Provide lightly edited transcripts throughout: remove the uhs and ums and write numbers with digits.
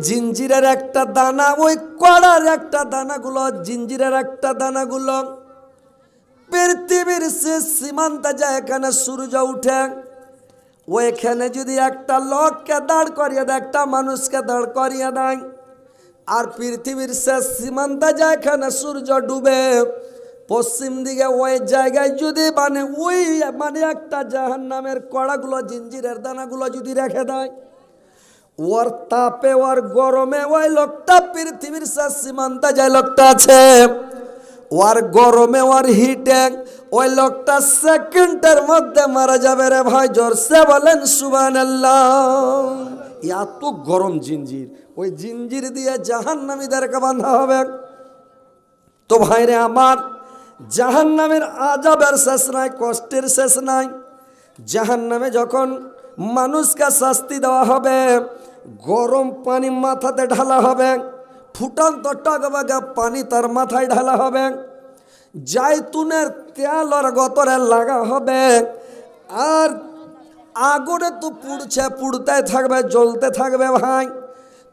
জিঞ্জিরের একটা দানা, ওই কড়ার একটা দানাগুলো, জিঞ্জিরের একটা দানাগুলো পৃথিবীর শেষ সীমান্তে যায়, এখানে সূর্য উঠে। ওইখানে যদি একটা লোককে দাঁড় করিয়ে দেয়, একটা মানুষকে দাঁড় করিয়ে দেয়, আর পৃথিবীর শেষ সীমান্তে যায়, এখানে সূর্য ডুবে পশ্চিম দিকে, ওই জায়গায় যদি মানে একটা জাহান্নামের কড়াগুলো, জিঞ্জিরের দানাগুলো যদি রেখে দেয়, ওর তাপে ওর গরমে ওই লোকটা পৃথিবীর শেষ সীমান্তে যায় লোকটা আছে, ওর গরমে ওর হিটে ওই লোকটা সেকেন্ডের মধ্যে মারা যাবে রে ভাই। জোরসে বলেন সুবহানাল্লাহ। এত গরম জিঞ্জির, ওই জিঞ্জির দিয়ে জাহান্নামীদেরকে বাঁধা হবে। তো ভাইরে আমার, জাহান্নামের আযাবের শেষ নাই, কষ্টের শেষ নাই। জাহান্নামে যখন মানুষকে শাস্তি দেওয়া হবে, গরম পানি মাথাতে ঢালা হবে, ফুটন্ত টকবগে পানি তার মাথায় ঢালা হবে, জাইতুনের তেল গতরে লাগা হবে, আর আগুনে তো পুড়ছে, পুড়তে থাকবে, জ্বলতে থাকবে ভাই।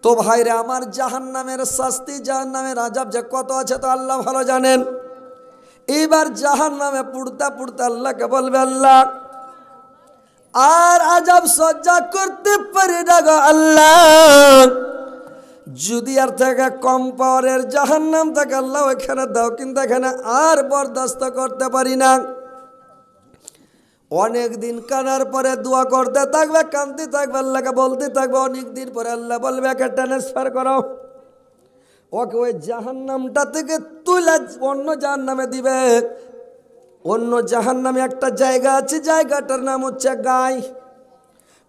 তো ভাইরে আমার, জাহান্নামের শাস্তি, জাহান্নামের আযাব যে কত আছে তো আল্লাহ ভালো জানেন। এইবার জাহান্নামে পুড়তে পুড়তে আল্লাহকে বলবে, আল্লাহ আর আযাব সহ্য করতে পারি না গো আল্লাহ, যদি আর থেকে কম পাওয়ারের জাহান্নাম থেকে আল্লাহ ওইখানে দাও, কিন্তু এখানে আর বরদাস্ত করতে পারি না। অনেক দিন কানার পরে দোয়া করতে থাকবে, কাঁদতে থাকবে, আল্লাহকে বলতে থাকবে। অনেক দিন পরে আল্লাহ বলবে একে ট্রান্সফার করো, ওকে ওই জাহান্নামটা থেকে তুলে অন্য জাহান্নামে দিবে। অন্য জাহান্নামে একটা জায়গা আছে, জায়গাটার নাম হচ্ছে গায়।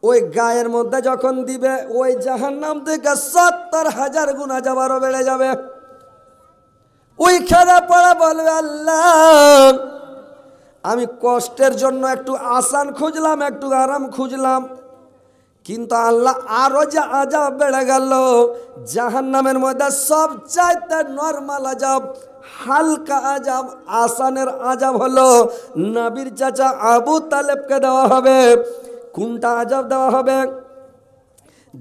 ওই গায়ের মধ্যে যখন দিবে, ওই জাহান্নাম থেকে 70,000 গুণ আযাব আরো বেড়ে যাবে। ওইখানে পড়া বলবে, আল্লাহ আমি কষ্টের জন্য একটু আসান খুঁজলাম, একটু আরাম খুঁজলাম, কিন্তু আল্লাহ আরো যে আযাব বেড়ে গেল। জাহান্নামের মধ্যে সবচাইতে নরমাল আযাব, হালকা আযাব, আসানের আযাব হলো নবীর চাচা আবু তালেবকে দেওয়া হবে। কোনটা আযাব দেওয়া হবে?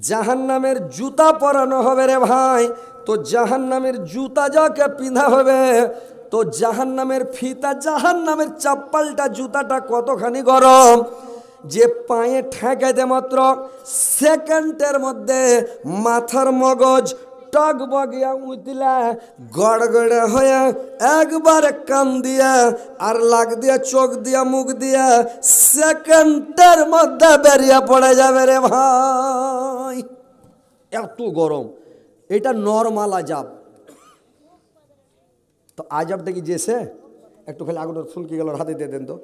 জাহান্নামের জুতা পরানো হবে রে ভাই। তো জাহান্নামের জুতা যাকে পিঁধা হবে, তো জাহান্নামের ফিতা, জাহান্নামের চাপ্পালটা, জুতাটা কতখানি গরম যে পায়ে ঠেকাইতে মাত্র সেকেন্ডের মধ্যে মাথার মগজ টকবগিয়া উঠলা, গড়গড়ে হয়ে একবারে কান দিয়া আর লাগ দিয়া, চোখ দিয়া, মুখ দিয়া সেকেন্ডের মধ্যে বেরিয়ে পড়ে যাবে রে ভাই। এত গরম, এটা নরমাল আযাব। তো আযাবটা কি যেছে একটু খালি আগুনের ফুলকি গেল, হাতে দিয়ে দেন তো,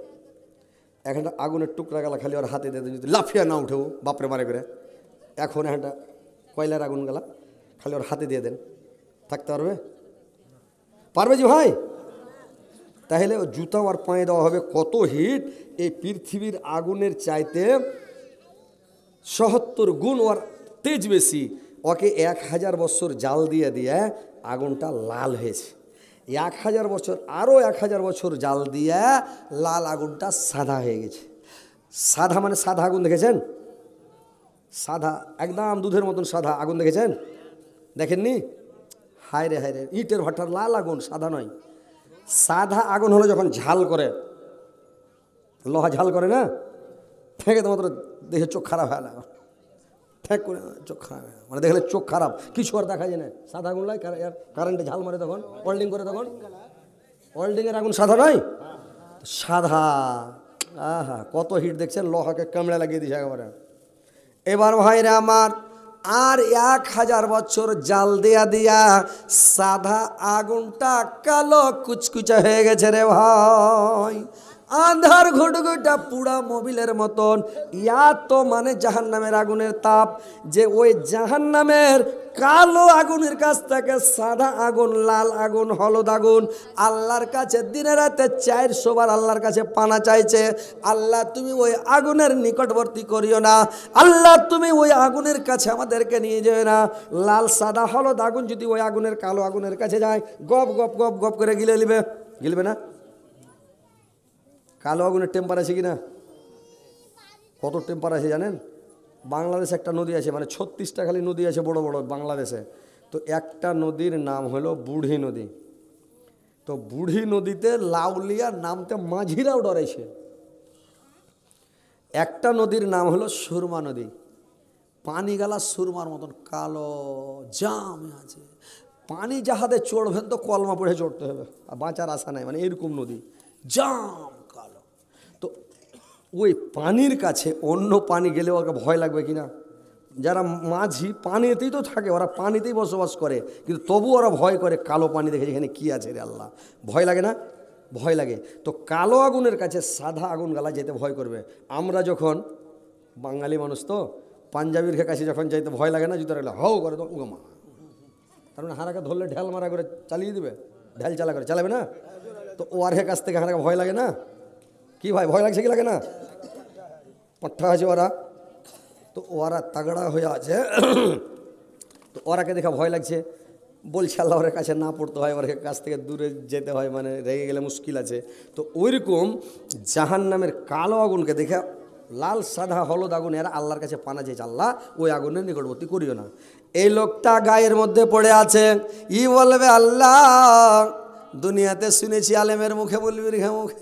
একটা আগুনের টুকরা গেল খালি ওর হাতে দিয়ে দেন, যদি লাফিয়া না উঠেও বাপরে মারে করে। এখন একটা কয়লার আগুন গেলা খালি ওর হাতে দিয়ে দেন, থাকতে পারবে? পারবে জি ভাই? তাহলে ও জুতা আর পায়ে দেওয়া হবে, কত হিট! এই পৃথিবীর আগুনের চাইতে ৭০ গুণ ওর তেজ বেশি। ওকে 1000 বছর জাল দিয়ে দিয়ে আগুনটা লাল হয়েছে। 1000 বছর, আরও 1000 বছর জাল দিয়ে লাল আগুনটা সাদা হয়ে গেছে। সাদা মানে সাদা আগুন দেখেছেন? সাদা, একদম দুধের মতন সাদা আগুন দেখেছেন? দেখেননি? হায় রে হায় রে, ইটের ভাটার লাল আগুন, সাদা নয়। সাদা আগুন হলো যখন ঝাল করে, লোহা ঝাল করে না, থেকে তো মাত্র দেখে চোখ খারাপ হয় না, ঠেক করে চোখ খারাপ হয়, মানে দেখলে চোখ খারাপ, কিছু আর দেখা যায় না। সাদা আগুন লাই কারেন্টে ঝাল মারে তখন, ওয়েল্ডিং করে তখন। ওয়েল্ডিংয়ের আগুন সাদা নয়, সাদা। আহা, কত হিট দেখছেন, লোহাকে কামড়ে লাগিয়ে দিয়েছে একেবারে। এবার ভাইরা আমার, আর 1000 বছর জাল দিয়া দিয়া সাদা আগুনটা কালো কুচকুচা হয়ে গেছে রে ভাই। আন্ধার ঘুটঘুটা পুরা মোবিলের মতন। ইয়া তো মানে জাহান্নামের আগুনের তাপ, যে ওই জাহান্নামের কালো আগুনের কাছ থেকে সাদা আগুন, লাল আগুন, হলুদ আগুন আল্লাহর কাছে দিনে রাতে 400 বার আল্লাহর কাছে পানা চাইছে। আল্লাহ তুমি ওই আগুনের নিকটবর্তী করিও না, আল্লাহ তুমি ওই আগুনের কাছে আমাদেরকে নিয়ে যাবে না। লাল, সাদা, হলুদ আগুন যদি ওই আগুনের, কালো আগুনের কাছে যায়, গপ গপ গপ গপ করে গিলে নিবে, গিলবে না? কালো আগুনের টেম্পার আছে কিনা? কত টেম্পার আছে জানেন? বাংলাদেশে একটা নদী আছে, মানে 36টা খালি নদী আছে বড় বড় বাংলাদেশে। তো একটা নদীর নাম হলো বুড়ি নদী। তো বুড়ি নদীতে লাউলিয়া নামতে মাঝিরাও ডরেছে। একটা নদীর নাম হলো সুরমা নদী, পানি গালা সুরমার মতন কালো জাম আছে। পানি যাহাতে চড়বেন তো কলমা পড়ে চড়তে হবে, আর বাঁচার আশা নাই, মানে এরকম নদী জাম কালো। তো ওই পানির কাছে অন্য পানি গেলে ওকে ভয় লাগবে কিনা? যারা মাঝি পানিতেই তো থাকে, ওরা পানিতেই বসবাস করে, কিন্তু তবু ওরা ভয় করে কালো পানি দেখে, যেখানে কী আছে রে আল্লাহ, ভয় লাগে না? ভয় লাগে। তো কালো আগুনের কাছে সাদা আগুন গালা যেতে ভয় করবে। আমরা যখন বাঙালি মানুষ তো পাঞ্জাবির কাছে যখন যাইতে ভয় লাগে না, জুতো রাখলে হাও করে তো উগমা, তার মানে হারাকে ধরলে ঢেল মারা করে চালিয়ে দিবে, ঢেল চালা করে চালাবে না। তো ওর কাছ থেকে হারাকে ভয় লাগে না? কি ভাই ভয় লাগছে কি লাগে না? পট্টা আছে ওরা, তো ওরা তাগড়া হয়ে আছে। তো ওরাকে দেখা ভয় লাগছে, বলছে আল্লাহ ওর কাছে না পড়তে হয়, ওর কাছ থেকে দূরে যেতে হয়, মানে রেগে গেলে মুশকিল আছে। তো ওইরকম জাহান্নামের কালো আগুনকে দেখে লাল সাদা হলুদ আগুন এরা আল্লাহর কাছে পানা চেয়েছে, আল্লাহ ওই আগুনের নিকটবর্তী করিও না। এই লোকটা গায়ের মধ্যে পড়ে আছে, ই বলবে আল্লাহ দুনিয়াতে শুনেছি আলেমের মুখে বলবি রে মুখে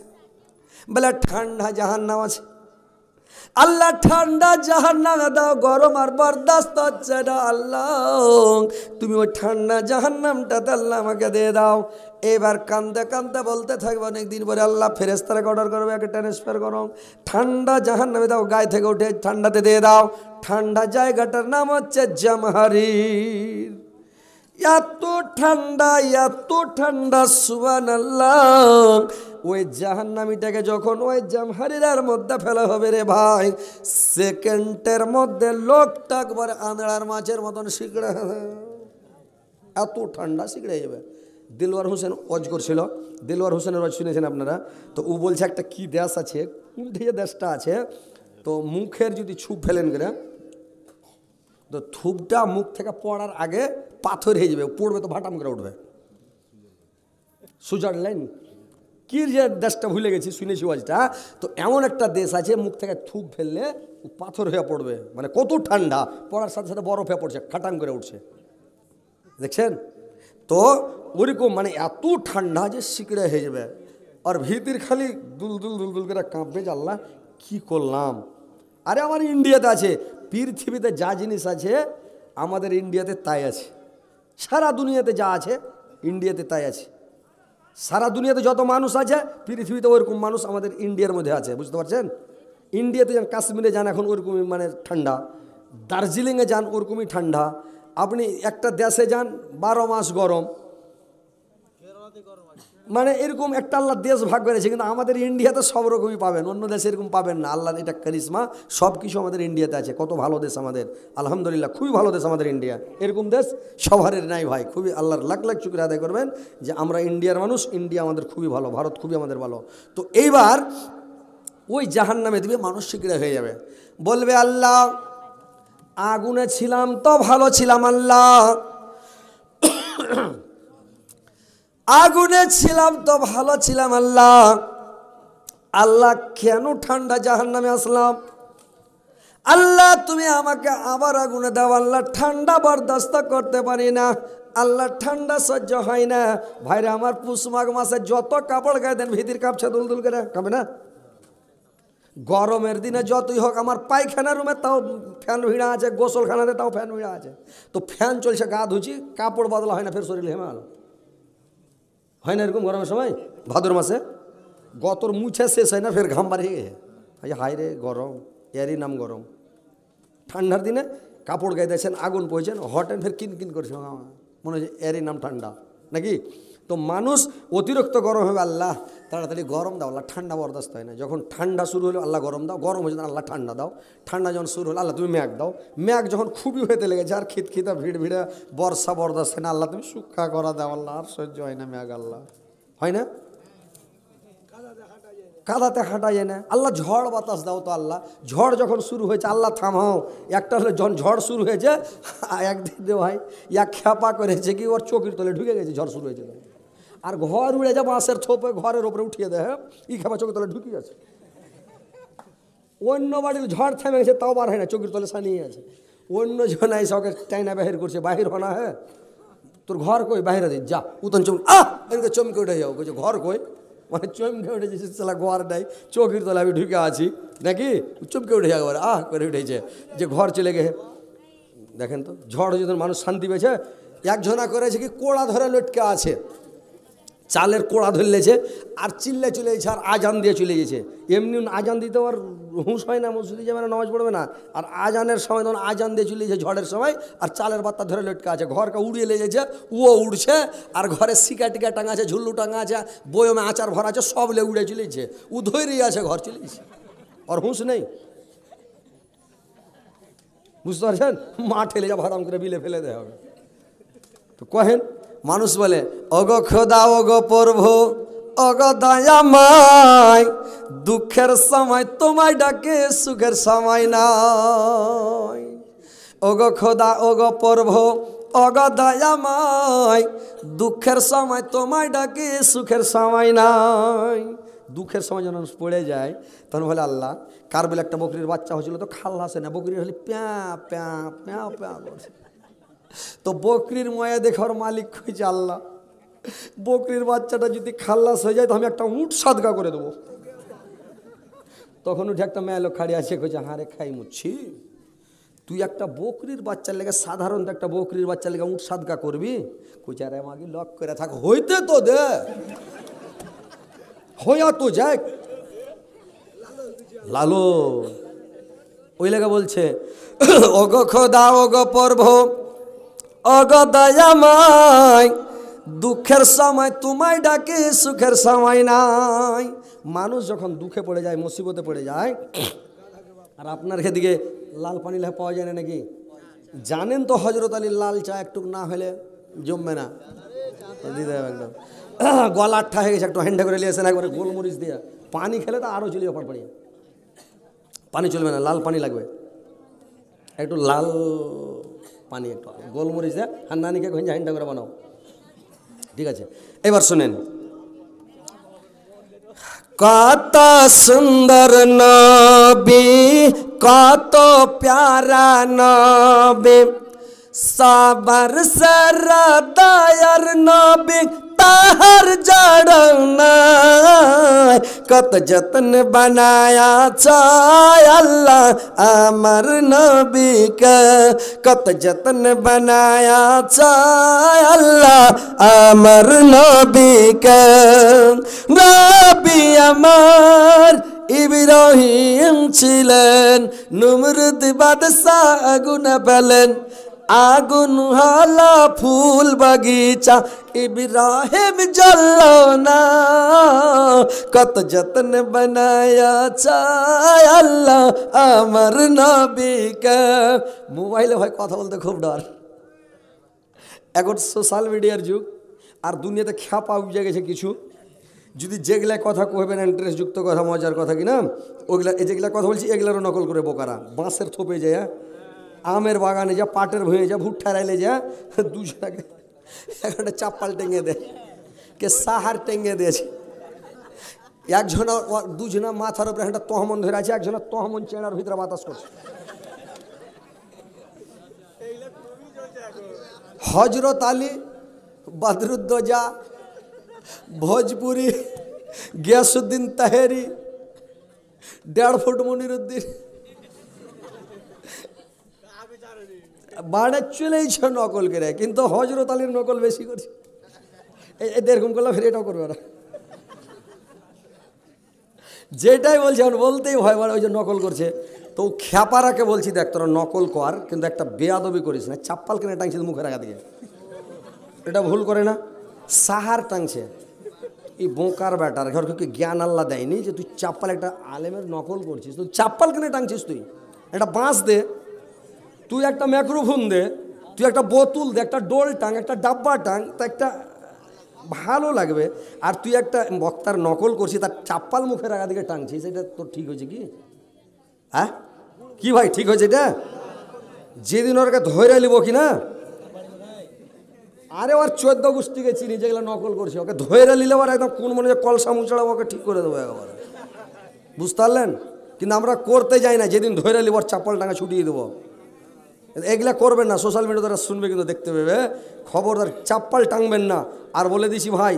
বলে ঠান্ডা জাহান্নাম আছে, আল্লাহ ঠান্ডা জাহান্নামে দাও, গরম আর বরদাস্ত হচ্ছে না, আল্লাহ তুমি ওই ঠান্ডা জাহান্নামটাতে আল্লাহ আমাকে দিয়ে দাও। এবার কান্দতে কান্দতে বলতে থাকবে, অনেকদিন পরে আল্লাহ ফেরেশতাকে অর্ডার করবে, একে ট্রান্সফার করো, ঠান্ডা জাহান্নামে দাও, গায়ে থেকে উঠে ঠান্ডাতে দিয়ে দাও। ঠান্ডা জায়গাটার নাম হচ্ছে জামহারির। এত ঠান্ডা সুবহানাল্লাহ। ওই জাহান্নামীটাকে যখন ওই জামহারিরার মধ্যে ফেলা হবে রে ভাই, সেকেন্ডের মধ্যে লোকটা একবারে আঁধড়ার মাছের মতন শিকড়ে, এত ঠান্ডা শিকড়ে যাবে। দিলওয়ার হোসেন ওয়াজ করছিল, দিলওয়ার হোসেনের ওয়াজ শুনেছেন আপনারা? তো ও বলছে একটা কি দেশ আছে, কোনটি যে দেশটা আছে, তো মুখের যদি ছুপ ফেলেন করে, তো থুপটা মুখ থেকে পড়ার আগে পাথর হয়ে যাবে, পড়বে তো ভাটাম করে উঠবে। সুইজারল্যান্ড কি যে দেশটা ভুলে গেছি, শুনেছি ওয়াজটা। তো এমন একটা দেশ আছে, মুখ থেকে থুপ ফেললে পাথর হয়ে পড়বে, মানে কত ঠান্ডা, পড়ার সাথে সাথে বরফ হয়ে পড়ছে, খাটাং করে উঠছে, দেখছেন? তো ওরকম মানে এত ঠান্ডা যে শিকড়ে হয়ে যাবে, আর ভিতর খালি দুল করে কাঁপবে যে আল্লাহ কী করলাম। আরে আমার ইন্ডিয়াতে আছে, পৃথিবীতে যা জিনিস আছে আমাদের ইন্ডিয়াতে তাই আছে, সারা দুনিয়াতে যা আছে ইন্ডিয়াতে তাই আছে। সারা দুনিয়াতে যত মানুষ আছে পৃথিবীতে ওরকম মানুষ আমাদের ইন্ডিয়ার মধ্যে আছে, বুঝতে পারছেন? ইন্ডিয়াতে যান, কাশ্মীরে যান, এখন ওরকমই মানে ঠান্ডা, দার্জিলিংয়ে যান ওরকমই ঠান্ডা, আপনি একটা দেশে যান 12 মাস গরম, মানে এরকম একটা আল্লাহ দেশ ভাগ করেছে। কিন্তু আমাদের ইন্ডিয়াতে সব রকমই পাবেন, অন্য দেশে এরকম পাবেন না। আল্লাহ এটা কারিশমা, সব কিছু আমাদের ইন্ডিয়াতে আছে। কত ভালো দেশ আমাদের, আলহামদুলিল্লাহ, খুবই ভালো দেশ আমাদের ইন্ডিয়া। এরকম দেশ সবার নাই ভাই, খুবই আল্লাহর লাখ লাখ শুকরিয়া আদায় করবেন যে আমরা ইন্ডিয়ার মানুষ, ইন্ডিয়া আমাদের খুবই ভালো, ভারত খুবই আমাদের ভালো। তো এইবার ওই জাহান্নামে দিবে, মানুষ শিকড়ে হয়ে যাবে, বলবে আল্লাহ আগুনে ছিলাম তো ভালো ছিলাম, আল্লাহ আগুনে ছিলাম তো ভালো ছিলাম, আল্লাহ আল্লাহ কেন ঠান্ডা জাহান্নামে আসলাম? আল্লাহ তুমি আমাকে আবার আগুনে দাও, আল্লাহ ঠান্ডা বরদাস্ত করতে পারি না, আল্লাহ ঠান্ডা সহ্য হয় না। ভাইরা আমার, পুষ মাঘ মাসে যত কাপড় গায়ে দেন ভিতর কাঁপছে, দুলদুল করে কাঁপে না? গরমের দিনে যতই হোক, আমার পায়খানা রুমে তাও ফ্যান ভিড়া আছে, গোসলখানাতে তাও ফ্যান ভিড়া আছে, তো ফ্যান চলছে, গা ধুচি, কাপড় বদলা হয় না, ফের শরীর হেমাল হয় না এরকম গরমের সময়? ভাদর মাসে গতর মুছে শেষ হয় না, ফের ঘাম বাড়িয়ে গেছে, হায় রে গরম, এরই নাম গরম। ঠান্ডার দিনে কাপড় গায়ে দিয়েছেন, আগুন পড়েছেন, হটেন, ফের কিন করছে, মনে হচ্ছে এরই নাম ঠান্ডা নাকি? তো মানুষ অতিরিক্ত গরম হবে, আল্লাহ তাড়াতাড়ি গরম দাও, আল্লাহ ঠান্ডা বরদাস্ত হয় না। যখন ঠান্ডা শুরু হলো আল্লাহ গরম দাও, গরম হয়েছে আল্লাহ ঠান্ডা দাও, ঠান্ডা যখন শুরু হলো আল্লাহ তুমি মেঘ দাও, মেঘ যখন খুবই হতে লেগেছে আর খিতখিতা ভিড় ভিড়ে বর্ষা বরদাস্ত হয় না, আল্লাহ তুমি শুক্ষা করা দাও, আল্লাহ আর সহ্য হয় না মেঘ, আল্লাহ হয় না? কাদাতে হাঁটা যায় না, আল্লাহ ঝড় বাতাস দাও তো, আল্লাহ ঝড় যখন শুরু হয়েছে আল্লাহ থামাও। একটা হলো যখন ঝড় শুরু হয়েছে, একদিন রে ভাই ইয়া খ্যাপা করেছে কি, ওর চোখের তলে ঢুকে গেছে, ঝড় শুরু হয়েছে, আর ঘর উড়ে যা বাঁশের ছোপে ঘরের ওপরে উঠিয়ে দেয়, ই খেপা চোখের তলে ঢুকে গেছে। অন্য বাড়ির ঝড় থেমে গেছে, তাও বার হয় না, চোখের তলে সানিয়ে আছে। অন্য জন এসে ওকে টাইনা বাহির করছে, বাহির হনা হ্যাঁ, তোর ঘর কই, বাইরে দিই যা, উতন এদিকে চমকে উঠে যাও, বলছে ঘর কই, মানে চমকে উঠেছে, সালা ঘর নাই, চোখের তলে আমি ঢুকে আছি নাকি, চমকে উঠে যাও, করে উঠেছে যে ঘর চলে গেছে। দেখেন তো ঝড় যদি মানুষ শান্তি পেয়েছে। একজনা করেছে কি কোড়া ধরে লটকে আছে, চালের কোড়া ধরলেছে আর চিল্লে চলে গেছে, আর আজান দিয়ে চলে গেছে। এমনি আজান দিতে আর হুঁশ হয় না, মসজিদে যাবে না, নামাজ পড়বে না, আর আজানের সময় তখন আজান দিয়ে চলে গেছে ঝড়ের সময়, আর চালের বাত্তা ধরে লটকে আছে, ঘরকে উড়িয়ে লেগেছে, ও উড়ছে, আর ঘরে শিকা টিকা টাঙা আছে, ঝুল্লু টাঙা আছে, বয়মে আচার ভরা আছে, সব লে উড়ে চলেছে, ও ধৈর্য আছে, ঘর চলে গেছে, আর হুঁশ নেই। বুঝতে পারছেন, মা ঠেলে যা ভাড়াম করে বিলে ফেলে দেওয়া হবে। তো কহেন মানুষ বলে অগ খোদা অগ প্রভু অগ দয়াময়, দুঃখের সময় তোমায় ডাকে সুখের সময় নাই। অগ খোদা অগ প্রভু অগ দয়াময়, দুঃখের সময় তোমায় ডাকে সুখের সময় নাই। দুঃখের সময় যখন পড়ে যায় তখন বলে আল্লাহ, কার বলে একটা বকরির বাচ্চা হয়েছিল তো খাল্লা আসে না, বকরির হলে প্যা প্যা প্যা প্যা করছে, তো বকরির ময়া দেখার মালিক হয়েছে আল্লাহ, বকরির বাচ্চাটা যদি খাল্লাস হয়ে যায় তো আমি একটা উঠ সাদগা করে দেবো। তখন উঠে একটা মেয়ে লোক খাড়ি আছে, কইছে হারে খাই মুচ্ছি, তুই একটা বকরির বাচ্চার লেগে, সাধারণত একটা বকরির বাচ্চার লেগে উঠ সাদগা করবি? কইছে আরে আমাকে লক করে থাক, হইতে তো দে, হইয়া তো যাক লালো। ওই লেগে বলছে অগ খোদা অগ প্রভু অগ দয়াময়, দুঃখের সময় তোমায় ডাকে সুখের সময় নাই। মানুষ যখন দুঃখে পড়ে যায়, মুসিবতে পড়ে যায়, আর আপনার এদিকে লাল পানি লেখা পাওয়া যায় না নাকি? জানেন তো হজরত আলীর লাল চা একটু না হলে জমবে না, দিতে হবে একদম, গলা আঠা হয়ে গেছে, একটু হ্যান্ডা করে নিয়েছেন একবারে গোলমরিচ দিয়ে, পানি খেলে তো আরও চলিয়ে পড়িয়ে, পানি চলবে না, লাল পানি লাগবে, একটু লাল পানি, একটু গোলমরিচ দেয়, আর নানিকে ঘঞ্জা হ্যান্ডা করে বানাও, ঠিক আছে? এবার শুনেন, কত সুন্দর নবী, কত প্যারা নবী, সবার সরদার নবী, তাহার জড় নাই, কত যত্ন বানায়া চায় আল্লাহ আমার নবীকে, কত যত্ন বানায়া চায় আল্লাহ আমার নবীকে। নবী আমার ইব্রাহিম ছিলেন, নমরুদ বাদশাহ আগুন পেলেন, আগুন হলো ফুল বাগিচা, ইব্রাহিম জ্বলল না, কত যত্ন বানায়া চায় আল্লাহ আমার নবীকে। মোবাইলে ভাই কথা বলতে খুব ডর, এখন সোশ্যাল মিডিয়ার যুগ, আর দুনিয়াতে খ্যাপা উঠে গেছে কিছু, যদি যেগুলা কথা কহবেন ইন্টারেস্টযুক্ত কথা, মজার কথা কিনা, ওগুলা এই যেগুলা কথা বলছি এগুলারও নকল করে বোকারা, বাঁশের থোপে যায়, আমের বাগানে যা, পাটের ভুঁয়ে যা, ভুট্টা রাইলে যা, দুজনাকে একটা চাপ্পাল টেঙে দেয়, কে সাহার টেঙে দিয়েছে, একজনা দুজনা মাথার উপরে একটা তহমন ধরে আছে, একজনা তহমন চেনার ভিতরে বাতাস করছে। হজরত আলী, বদরুদ্দোজা, ভোজপুরি, গিয়াসুদ্দিন তাহেরি, 1.5 ফুট মনিরুদ্দিন, বাড়ে চলেইছে নকল করে, কিন্তু হজরত আলীর নকল বেশি করছে। এরকম করলে ফের এটাও করবে না, যেটাই বলছে এখন বলতেই ভয় বাড়ে, ওই যে নকল করছে। তো খ্যাপারাকে বলছি দেখ তোরা নকল কর, কিন্তু একটা বেয়াদবি করিস না, চাপ্পাল কিনে টাংছে মুখের আগা দিকে, এটা ভুল করে না, সাহার টাংছে, এই বোকার ব্যাটার ঘরকে জ্ঞান আল্লাহ দেয়নি যে তুই চাপ্পাল, একটা আলেমের নকল করছিস, তুই চাপ্পাল কিনে টাংছিস, তুই একটা বাঁশ দে, তুই একটা মাইক্রোফোন দে, তুই একটা বোতল দে, একটা ডোল টাং, একটা ডাব্বা টাং, তা একটা ভালো লাগবে। আর তুই একটা বক্তার নকল করছিস, তার চাপ্পাল মুখের আগা দিকে টাংছিস, এটা তোর ঠিক হয়েছে কি? হ্যাঁ কি ভাই ঠিক হয়েছে এটা? যেদিন ওরকে ধরে নিব কি না, আরে ওর 14 গোষ্ঠীকে চিনি যেগুলো নকল করছে, ওকে ধরে নিলে ওর একদম কোন মনে কলসা মুচড়া ওকে ঠিক করে দেবো একবারে, বুঝতে পারলেন? কিন্তু আমরা করতে যাই না, যেদিন ধরে নিব চাপ্পল টাঙা ছুটিয়ে দেবো। এগুলা করবেন না, সোশ্যাল মিডিয়া দ্বারা শুনবে কিন্তু দেখতে পাবে, খবরদার চাপ্পাল টাঙবেন না। আর বলে দিছি ভাই,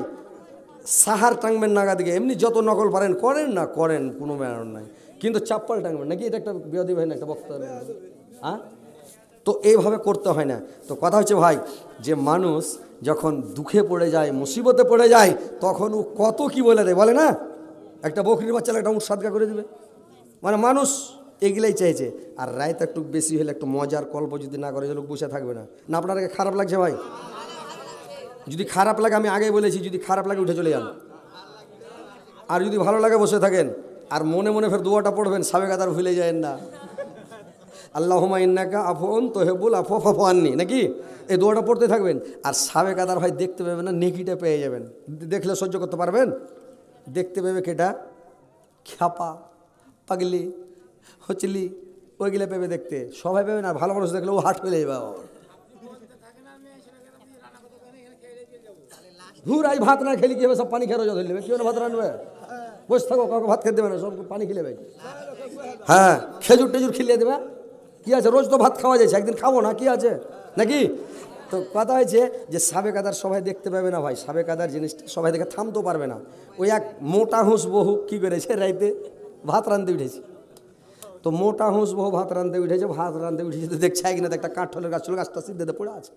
সাহার টাঙবেন নাগা দিকে, এমনি যত নকল পারেন করেন না, করেন, কোনো ব্যাপার নাই, কিন্তু চাপ্পাল টাঙবেন নাকি, এটা একটা বিরোধী ভাই না, একটা বক্তব্য। হ্যাঁ, তো এইভাবে করতে হয় না। তো কথা হচ্ছে ভাই, যে মানুষ যখন দুঃখে পড়ে যায়, মুসিবতে পড়ে যায়, তখন ও কত কি বলে দেয়, বলে না, একটা বকরির বাচ্চারা একটা উঠ সাদগা করে দেবে। মানে মানুষ এগুলাই চাইছে। আর রায়তা একটু বেশি হলে একটু মজার গল্প যদি না করে, যে লোক বসে থাকবে না। না আপনার খারাপ লাগছে ভাই? যদি খারাপ লাগে, আমি আগেই বলেছি, যদি খারাপ লাগে উঠে চলে যান। আর যদি ভালো লাগে বসে থাকেন। আর মনে মনে ফের দোয়াটা পড়বেন, সাবেক আদার ভুলে যায়েন না, আল্লাহুম্মা ইন্নাকা আফুউন তুহিব্বুল আফওয়া ফা'ফু আন্নী, নাকি এই দোয়াটা পড়তে থাকবেন। আর সাবেক আদার ভাই দেখতে পাবেন না, নেকিটা পেয়ে যাবেন। দেখলে সহ্য করতে পারবেন? দেখতে পাবে কেটা, খ্যাপা, পাগলি, হচলি, ওইগুলো পেবে দেখতে, সবাই পাবেন। আর ভালো মানুষ দেখলে ও হাট হয়ে যাবে, ঘুর আই ভাত না খেলি কি হবে, সব পানি খেয়ে রোজা ধরে নেবে, কেউ না ভাত রানবে, বসে থাকো, কাউকে ভাত খেতে দেবে না, সব পানি খেলে ভাই। হ্যাঁ, খেজুর টেজুর খিলিয়ে দেবে, কি আছে, রোজ তো ভাত খাওয়া যাচ্ছে, একদিন খাবো না, কি আছে নাকি। তো কথা হয়েছে যে সাবেক আদার সবাই দেখতে পাবে না ভাই, সাবেক আদার জিনিসটা সবাই দেখে থামতেও পারবে না। ওই এক মোটা হুঁস বহু কী করেছে, রাইতে ভাত রাঁধতে উঠেছে। তো মোটা হুঁস বহু ভাত রাঁধতে উঠেছে, ভাত রাঁধতে উঠেছে, তো দেখছে কিনা একটা কাঠলের গাছ ছিল, গাছটা সিদ্ধাতে পড়ে আছে,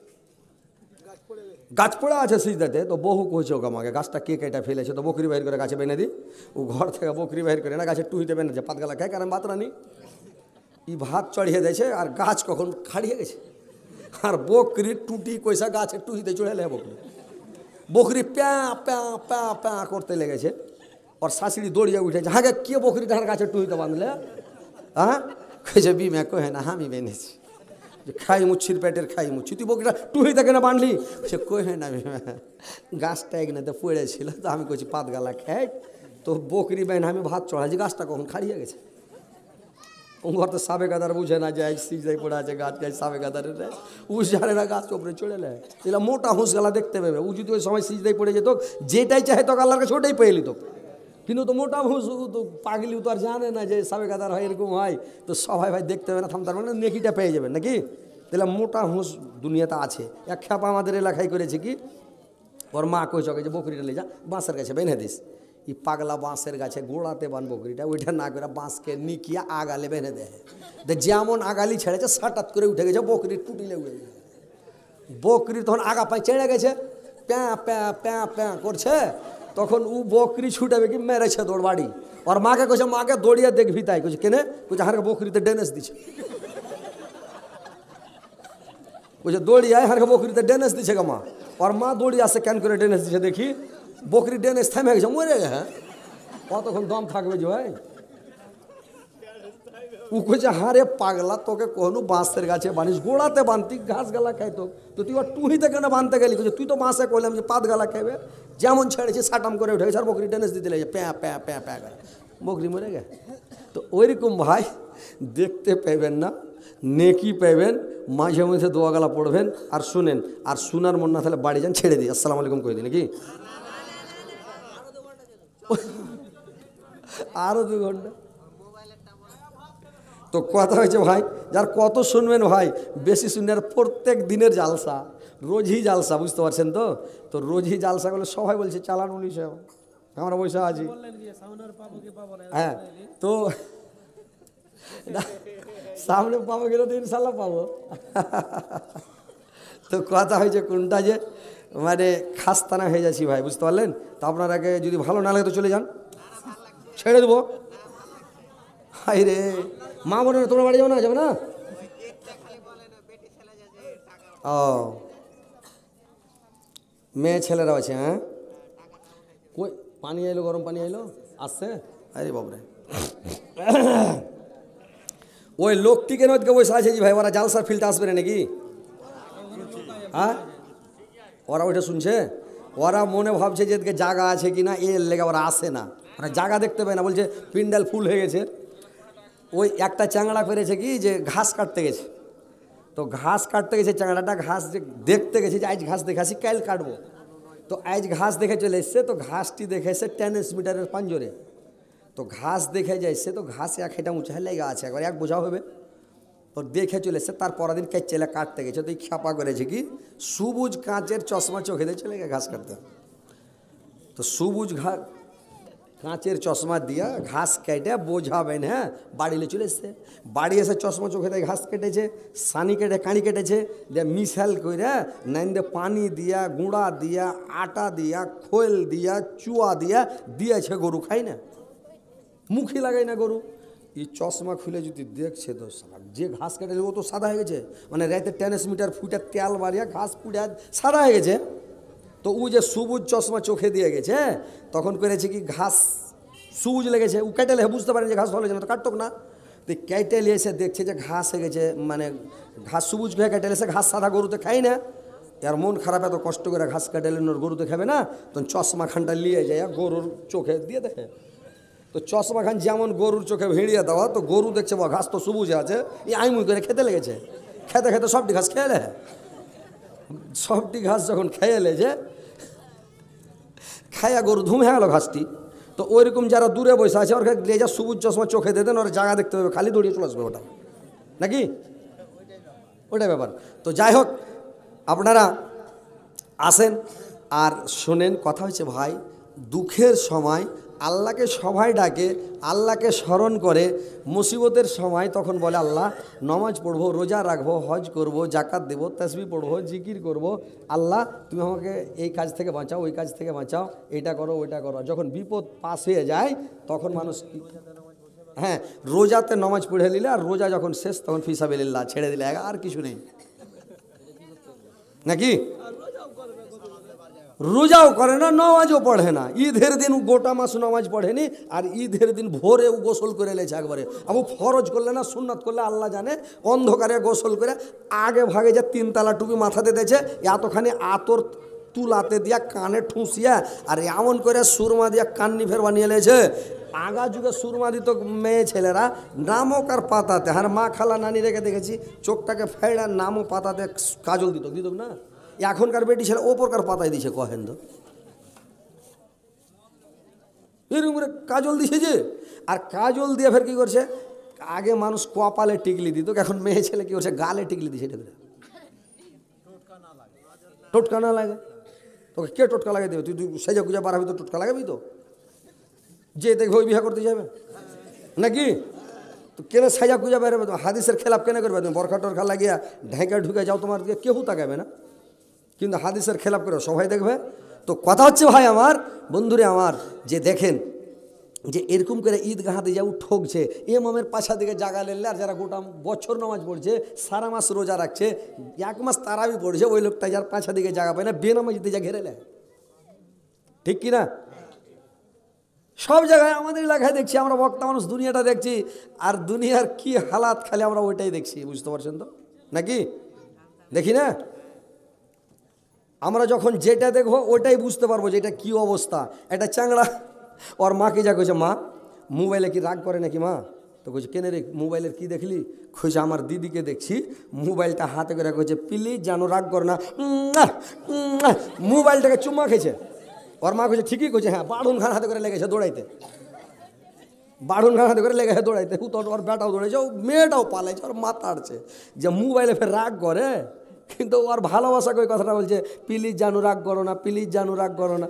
গাছ পড়ে আছে সিদ্ধাতে। তো বহু কইছে ওকে, আমাকে গাছটা কে কেটে ফেলেছে, তো বকরি বাহির করে গাছে বেঁধে দিই। ও ঘর থেকে বকরি বাহির করে না, গাছের টুহিতে বেঁধেছে, পাতগালা খায়, কারণ ভাত রানি ই ভাত চড়িয়ে দিয়েছে। আর গাছ কখন খাড়িয়ে গেছে, আর বকরির টুটি কইসা গাছের টুহিতে চড়ে লে, বকরি প্যা প্যা প্যা প্যা করতে লেগেছে। ওর শাশুড়ি দৌড়িয়ে উঠেছে, হ্যাঁ কে বকরিটা গাছের টুহিতে বাঁধলে, হ্যাঁ কইছে বিমা কহে না, আমি বেঁধেছি, খাই মুচ্ছির পেটের খাই মুচ্ছি, তুই বকরিটা টুহিতে কেন বাঁধলি, সে কহে না বিমা, গাছটা একনাতে পড়েছিল, তো আমি কইছি পাত গালা খাই, তো বকরি বেন আমি ভাত চড়াইছি, গাছটা কখন খাড়িয়ে গেছে। ঘর তো সাবেক আদার বুঝে না, যে সিজাই পড়ে আছে গাছ, গাছ সাবেক আদারের উ জানে না, গাছ ওপরে চড়ে নেয়। এগুলো মোটা হুঁস গালা দেখতে পাবে, ও যদি ওই সময় সিজদাই পড়ে যেত, যেটাই চাহে তো আল্লাহর কাছে ওটাই পেয়ে নিত। কিন্তু তো মোটা হুঁস তো পাগলি, তো আর জানে না যে সাবেক আদার হয় এরকম হয়। তো সবাই ভাই দেখতে হবে না, থামতার মানে নেকিটা পেয়ে যাবেন নাকি। তাহলে মোটা হুঁস দুনিয়াতে আছে। এক খ্যাপা আমাদের এলাকায় করেছে কি, ওর মা কইছে যে বকরিটা নিয়ে যা, বাঁশের গাছে বেঁধে দিস। ই পাগলা বাঁশের গাছে গোড়াতে বান বকরিটা, ওইটা না করে বাঁশকে নিকিয়া আগালে বেঁধে দেয়। যেমন আগালি ছেড়েছে, সাটাত করে উঠে গেছে, বকরির টুটিলে উঠে গেছে। বকরি তখন আগা পায়ে চেড়ে গেছে, প্যাঁ প্যাঁ প্যাঁ প্যাঁ করছে। তখন ও বকরি ছুটাবে কি, মেরেছে দৌড় বাড়ি। ওর মাকে কইছে, মাকে দৌড়িয়ে দেখবি, তাই কইছে কেনে, কইছে হারকে বকরিতে ডেনেস দিছে, কইছে দৌড়িয়ে হারকে বকরিতে ডেনেস দিছে গা মা। ওর মা দৌড়িয়ে আসে, কেন করে ডেনেস দিছে দেখি, বকরি ডেনেস থেমে গেছে, মরে গে। হ্যাঁ, কতক্ষণ দম থাকবে যে ভাই। ও কইছে হারে পাগলা, তোকে কোনো বাঁশের গাছে বানিস, গোড়াতে বানতি, ঘাস গালা খাইতো, তো তুই আর টুহিতে কেন বানতে গেলি, কইছে তুই তো বাঁশে কইলাম যে পাত গালা খাইবে, যেমন ছেড়েছে সাটাম করে উঠে গেছে, আর বকরি ডেনেস দিতে লেগেছে, প্যাঁ প্যাঁ প্যাঁ প্যাঁ করে বকরি মরে গে। তো ওইরকম ভাই দেখতে পাইবেন না, নেকি পাইবেন, মাঝে মাঝে দোয়া গালা পড়বেন। আর শুনেন, আর শোনার মন না তাহলে বাড়ি যান, ছেড়ে দিই, আসসালামু আলাইকুম কই দিই নাকি, আরও 2 ঘন্টা। তো কথা হয়েছে ভাই, যার কত শুনবেন ভাই, বেশি শুনবেন। আর প্রত্যেক দিনের জালসা, রোজই জালসা, বুঝতে পারছেন তো। তো রোজই জালসা করলে সবাই বলছে চালান 19, আমরা পয়সা আছি। হ্যাঁ, তো সামনে পাবো কিনা, তো ইনশাল্লাহ পাবো। তো কথা হয়েছে কোনটা, যে মানে খাস্তানা হয়ে যাচ্ছি ভাই, বুঝতে পারলেন। তো আপনার আগে যদি ভালো না লাগে তো চলে যান, ছেড়ে দেবো। হাই রে মা বলে না, তোমরা বাড়ি যাও না, যাবে না। ও মেয়ে ছেলেরা আছে, হ্যাঁ। কই পানি আইলো, গরম পানি আইলো, আসছে। আরে বাবরে, ওই লোকটিকে নদকে বসে আছে যে ভাই, ওরা জালসার ফিল্ডে আসবে না নাকি, হ্যাঁ। ওরা ওইটা শুনছে, ওরা মনে ভাবছে যে এদিকে জায়গা আছে কি না, এর লেগে ওরা আসে না, ওরা জায়গা দেখতে পায় না, বলছে পিন্ডাল ফুল হয়ে গেছে। ওই একটা চ্যাংড়া করেছে কি, যে ঘাস কাটতে গেছে, তো ঘাস কাটতে গেছে চ্যাংড়াটা, ঘাস যে দেখতে গেছে যে আজ ঘাস দেখে আসি, কাল কাটবো। তো আজ ঘাস দেখে চলে এসছে, তো ঘাসটি দেখেছে 10 মিটারের পাঞ্জরে। তো ঘাস দেখে যাইছে, তো ঘাস এক হেঁটা উঁচা লেগে আছে, একবার এক বোঝা হবে। তো দেখে চলে এসছে, তার পরের দিন চেলে কাটতে গেছে, তো এই খ্যাপা করেছে কি সবুজ কাঁচের চশমা চোখে দিয়ে চলে গেছে ঘাস কাটতে। তো সবুজ কাঁচের চশমা দিয়া ঘাস কেটে বোঝাবেন, হ্যাঁ বাড়িলে চলে এসছে। বাড়ি এসে চশমা চোখে দিয়ে ঘাস কেটেছে, সানি কেটে কাঁড়ি কেটেছে, দিয়ে মিশাল করে নাইন দিয়ে পানি দিয়া, গুঁড়া দিয়া, আটা দিয়া, খোল দিয়া, চুয়া দিয়া দিয়েছে, গরু খাই না, মুখই লাগাই না গরু। এই চশমা খুলে যদি দেখছে তো যে ঘাস কেটেছে ও তো সাদা হয়ে গেছে, মানে রাতে ট্রান্সমিটার ফুটে তেল বাড়িয়া ঘাস পুড়ে সাদা হয়ে গেছে। তো ও যে সবুজ চশমা চোখে দিয়ে গেছে, তখন করেছে কি ঘাস সবুজ লেগেছে, ও কেটে লেগে বুঝতে পারেন যে ঘাস ভালো হয়েছে না, তো কাটতো না। তো কেটে এসে দেখছে যে ঘাস হয়ে গেছে, মানে ঘাস সবুজ হয়ে কেটে এসে ঘাস সাদা গরুতে খাই না। আর মন খারাপ, এত কষ্ট করে ঘাস কেটে এলেন ওর গরুতে খাবে না, তখন চশমা খানটা নিয়ে যায় গরুর চোখে দিয়ে দেখে। তো চশমা খান যেমন গরুর চোখে ভিড়িয়ে দেওয়া, তো গরু দেখছে বা ঘাস তো সবুজ আছে, এই আইমুই করে খেতে লেগেছে। খেতে খেতে সবটি ঘাস খেয়ে লে, সবটি ঘাস যখন খেয়ে লেছে, খাইয়া গরু ধুম হয়ে গেল ঘাসটি। তো ওইরকম যারা দূরে বসে আছে, ওর লেজা সবুজ চশমা চোখে দিয়ে দেন, ওর জায়গা দেখতে হবে, খালি দৌড়িয়ে চলে আসবে ওটা, নাকি ওটাই ব্যাপার। তো যাই হোক, আপনারা আসেন আর শোনেন। কথা হচ্ছে ভাই, দুঃখের সময় আল্লাহকে সবাই ডাকে, আল্লাহকে স্মরণ করে। মুসিবতের সময় তখন বলে আল্লাহ নমাজ পড়বো, রোজা রাখবো, হজ করব, জাকাত দেব, তাসবিহ পড়বো, জিকির করব, আল্লাহ তুমি আমাকে এই কাজ থেকে বাঁচাও, ওই কাজ থেকে বাঁচাও, এটা করো ওইটা করো। যখন বিপদ পাস হয়ে যায় তখন মানুষ কি, হ্যাঁ রোজাতে নমাজ পড়ে নিলে, আর রোজা যখন শেষ তখন ফিসাবিলিল্লাহ ছেড়ে দিলে, আর কিছু নেই, নাকি রোজাও করে না, নামাজও পড়ে না। ঈদের দিন গোটা মাস নামাজ পড়েনি, আর ঈদের দিন ভোরে ও গোসল করে এলেছে একবারে। আবু ফরজ করলে না সুন্নাত করলে আল্লাহ জানে, অন্ধকারে গোসল করে আগে ভাগে যে 3 তালা টুপি মাথাতে দিয়েছে, এতখানি আতর তুলাতে দিয়া কানে ঠুসিয়া, আর এমন করে সুরমা দিয়া কান্নি ফের বানিয়ে লেছে। আগা যুগে সুরমা দিত মেয়ে ছেলেরা নামক আর পাতাতে, আর মা খালা নানি রেখে দেখেছি চোখটাকে ফেড়া নামও পাতাতে কাজল দিত না। এখনকার বেটি ছেলে ওপরকার পাতায় দিছে, কহেন তো এরকম করে কাজল দিছে যে। আর কাজল দিয়ে ফের কি করছে, আগে মানুষ কপালে টিকলি দিত, এখন মেয়ে ছেলে কি করছে গালে টিকলি দিছে। এটা টোটকা না লাগে, তোকে কে টোটকা লাগাই দেবে? তুই সেজা গুজা বাড়াবি তো টোটকা লাগাবি, তো যে দেখবে ওই বিয়ে করতে যাবে নাকি? তো কেন সাজা গুজা বেরোবে? তো হাদিসের খেলাপ কেন করবে? তুমি বরখা টরখা লাগিয়া ঢেঁকা ঢুকে যাও, তোমার দিকে কেউ তাকাবে না, কিন্তু হাদিসের খেলাপ করে সবাই দেখবে। তো কথা হচ্ছে ভাই আমার, বন্ধুরে আমার, যে দেখেন যে এরকম করে ঈদগাহাতে যাও ঠকছে, ইমামের পাশা দিকে জাগা লেলে, আর যারা গোটা বছর নামাজ পড়ছে, সারা মাস রোজা রাখছে, 1 মাস তারাবি পড়ছে, ওই লোকটা যার পাশা দিকে জায়গা পায় না, বেনামাজিতে যা ঘেরে নেয়, ঠিক কিনা? সব জায়গায় আমাদের এলাকায় দেখছি আমরা, বক্তা মানুষ দুনিয়াটা দেখছি, আর দুনিয়ার কি হালাত খালি আমরা ওইটাই দেখছি, বুঝতে পারছেন তো নাকি? দেখি না, আমরা যখন যেটা দেখবো ওটাই বুঝতে পারবো যে এটা কী অবস্থা। একটা চ্যাংড়া ওর মাকে যা কইছে, মা মোবাইলে কি রাগ করে নাকি মা? তো কইছে কেন রে, মোবাইলের কি দেখলি? কইছে আমার দিদিকে দেখছি মোবাইলটা হাতে করে, কইছে প্লিজ যেন রাগ করে না, মোবাইলটাকে চুম্মা খেয়েছে। ওর মা কইছে ঠিকই কইছে, হ্যাঁ বাড়ুন খান হাতে করে লেগেছে দৌড়াইতে, বাড়ুন খান হাতে করে লেগেছে দৌড়াইতে। ওর বেটাও দৌড়াইছে, ও মেয়েটাও পালাইছে, ওর মাথা আড়ছে যে মোবাইলে ফের রাগ করে, কিন্তু ওর ভালোবাসাকে ওই কথাটা বলছে প্লিজ জানু রাগ করো না, প্লিজ জানু রাগ করো না।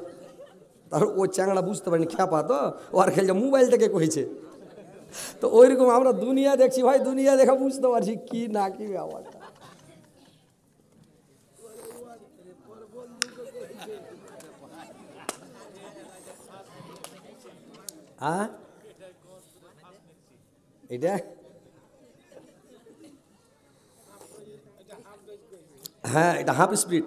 তারপর ও চ্যাংড়া বুঝতে পারেনি, খ্যাপা তো, ও আর খেলছে মোবাইলটাকে কইছে। তো ওইরকম আমরা দুনিয়া দেখছি ভাই, দুনিয়া দেখা বুঝতে পারছি কি না কি ব্যাপারটা। এটা হ্যাঁ, এটা হাফ স্পিড।